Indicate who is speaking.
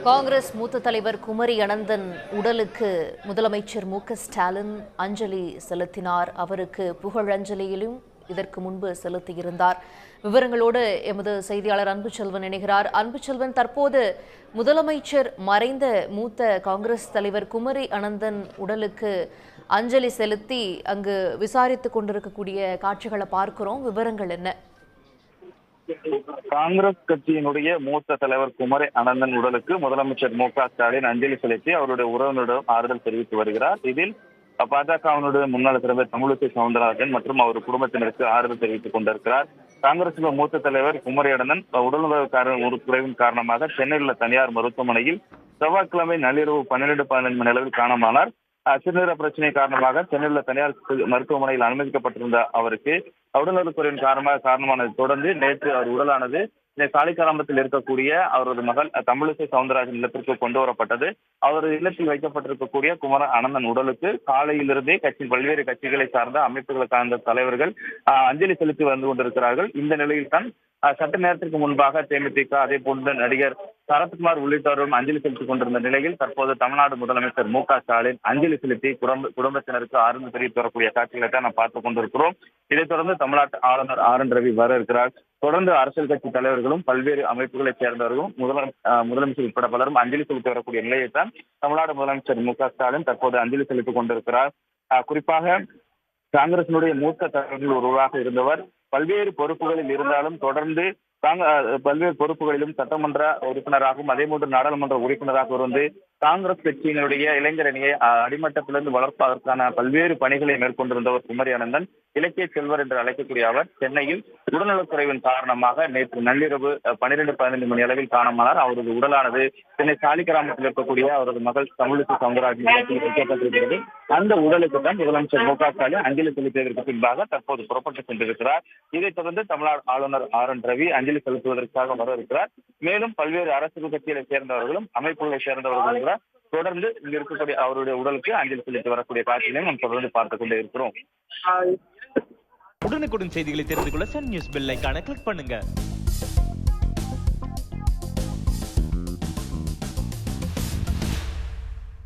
Speaker 1: காங்கிரஸ் மூத்த தலைவர் குமரி அனந்தன் உடலுக்கு முதலமைச்சர் மு.க.ஸ்டாலின் அஞ்சலி செலுத்தினார். அவருக்கு புகழஞ்சலியிலும் இதற்கு முன்பு செலுத்தியிருந்தார். விவரங்களோடு எமது செய்தியாளர் அன்புச்செல்வன் இணைகிறார். அன்புச்செல்வன், தற்போது முதலமைச்சர் மறைந்த மூத்த காங்கிரஸ் தலைவர் குமரி அனந்தன் உடலுக்கு அஞ்சலி செலுத்தி அங்கு விசாரித்துக் கொண்டிருக்கக்கூடிய காட்சிகளை பார்க்கிறோம். விவரங்கள் என்ன?
Speaker 2: காங்கிரஸ் கட்சியினுடைய மூத்த தலைவர் குமரி அனந்தன் உடலுக்கு முதலமைச்சர் மு.க.ஸ்டாலின் அஞ்சலி செலுத்தி அவருடைய உறவினரிடம் ஆறுதல் தெரிவித்து வருகிறார். இதில் பாஜகவினுடைய முன்னாள் தலைவர் தமிழிசை சவுந்தரராஜன் மற்றும் அவர் குடும்பத்தினருக்கு ஆறுதல் தெரிவித்துக் கொண்டிருக்கிறார். காங்கிரஸ் மூத்த தலைவர் குமரி அனந்தன் உடல்நல குறைவின் காரணமாக சென்னையில் உள்ள தனியார் மருத்துவமனையில் செவ்வாய்க்கிழமை நள்ளிரவு 12-15 மணி அளவில் காணாமலார். சிறுநீர பிரச்சனை காரணமாக சென்னையில் உள்ள தனியார் மருத்துவமனையில் அனுமதிக்கப்பட்டிருந்த அவருக்கு உடல்நலக்குறைவின் காரணமானதை தொடர்ந்து நேற்று அவர் உடலானது சாலிகிராமத்தில் இருக்கக்கூடிய அவரது மகள் தமிழிசை சவுந்தரராஜன் இல்லத்திற்கு கொண்டு வரப்பட்டது. அவரது இல்லத்தில் வைக்கப்பட்டிருக்கக்கூடிய குமர அனந்தன் உடலுக்கு காலையிலிருந்தே பல்வேறு கட்சிகளை சார்ந்த அமைப்புகளை சார்ந்த தலைவர்கள் அஞ்சலி செலுத்தி வந்து கொண்டிருக்கிறார்கள். இந்த நிலையில் தான் சட்ட நேரத்திற்கு முன்பாக தேமுதிக, அதே போன்ற நடிகர் சரத்குமார் உள்ளிட்டோரும் அஞ்சலி செலுத்திக் கொண்டிருந்த நிலையில் தற்போது தமிழ்நாடு முதலமைச்சர் மு.க.ஸ்டாலின் அஞ்சலி செலுத்தி குடும்பத்தினருக்கு ஆறுதல் தெரிவித்து வரக்கூடிய காட்சிகளை தான் நாம் பார்த்துக் கொண்டிருக்கிறோம். இதைத் தொடர்ந்து தமிழ்நாட்டு ஆளுநர் ஆர்.என். ரவி வர இருக்கிறார். தொடர்ந்து அரசியல் கட்சி தலைவர்களும் பல்வேறு அமைப்புகளைச் சேர்ந்தவர்களும் முதலமைச்சர் உட்பட பலரும் அஞ்சலி செலுத்தி வரக்கூடிய நிலையைத்தான் தமிழ்நாடு முதலமைச்சர் மு.க.ஸ்டாலின் தற்போது அஞ்சலி செலுத்திக் கொண்டிருக்கிறார். குறிப்பாக காங்கிரசினுடைய மூத்த தலைவர்கள் ஒருவராக இருந்தவர். பல்வேறு பொறுப்புகளில் இருந்தாலும் தொடர்ந்து பல்வேறு பொறுப்புகளிலும் சட்டமன்ற உறுப்பினராகவும் அதே போன்று நாடாளுமன்ற உறுப்பினராக இருந்து காங்கிரஸ் கட்சியினுடைய இளைஞர் அணியை அடிமட்டத்திலிருந்து வளர்ப்பதற்கான பல்வேறு பணிகளை மேற்கொண்டிருந்தவர் குமரி அனந்தன். இலக்கிய செல்வர் என்று அழைக்கக்கூடிய அவர் சென்னையில் உடல்நலக்குறைவின் காரணமாக நேற்று நள்ளிரவு 12-15 மணி அளவில் காணாமலார். அவரது உடலானது சென்னை சாலிகிராமத்தில் இருக்கக்கூடிய அவரது மகள் தமிழிசை சவுந்தரராஜன் வைக்கப்பட்டிருக்கிறது. அந்த உடலுக்கு தான் முதலமைச்சர் மு.க.ஸ்டாலின் அஞ்சலி செலுத்தியதற்கு பின்பாக தற்போது புறப்பட்டுச் சென்றிருக்கிறார். இதைத் தொடர்ந்து தமிழ்நாடு ஆளுநர் ஆர்.என். ரவி அஞ்சலி செலுத்துவதற்காக வர இருக்கிறார். மேலும் பல்வேறு அரசியல் கட்சிகளை சேர்ந்தவர்களும் அமைப்புகளை சேர்ந்தவர்களும் தொடர்ந்து இங்க இருக்கக்கூடிய அவருடைய உடலுக்கு அஞ்சலி செலுத்தி வரக்கூடிய காட்சிகளையும் நாம் தொடர்ந்து பார்த்துக் கொண்டே இருக்கிறோம்.
Speaker 3: உடனுக்குடன் செய்திகளை தெரிந்து கொள்ள சன் நியூஸ் பெல் ஐகானை கிளிக் பண்ணுங்க.